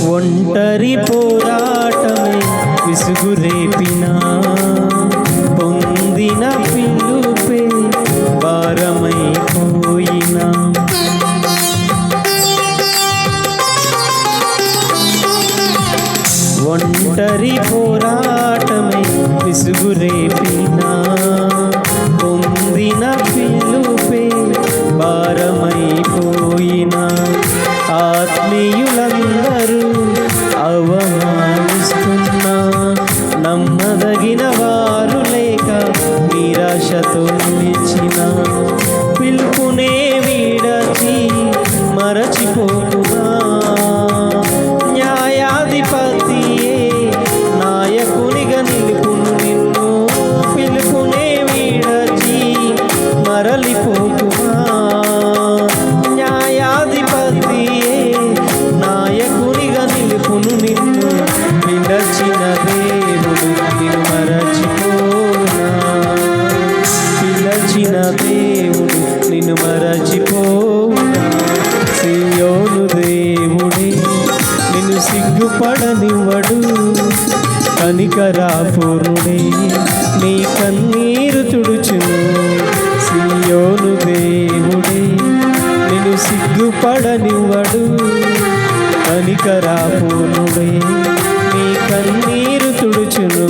ఒంటరి పోరాటమే విసుగురేపినా పొందిన పిలుపే భారమైపోయినా ఒంటరి పోరాటమే విసుగురేపినా పొందిన పిలుపే భారమైపోయినా ఆత్మీయులందరూ అవమానిస్తున్నా నమ్మదగిన వారు లేక నిరాశతో నిలిచిన పిలుపునే విడచి మరచిపోకునా న్యాయాధిపతియే నాయకునిగా నిలుపును నిన్ను పిలుపునే విడచి మరలిపోకునా న్యాయాధిపతియే నాయకునిగా నిలుపును నిన్ను విడచిన దేవుడు నిన్ను మరచిపోనా పిలచిన దేవుడు నిన్ను మరచిపోనా సియోను దేవుడే నిన్ను సిగ్గుపడనివ్వడు కనికరాపూర్ణుడే నీ కన్నీరు తుడుచును సియోను దేవుడే నిన్ను సిగ్గుపడనివ్వడు కనికరాపూర్ణుడే నీ కన్నీరు తుడుచును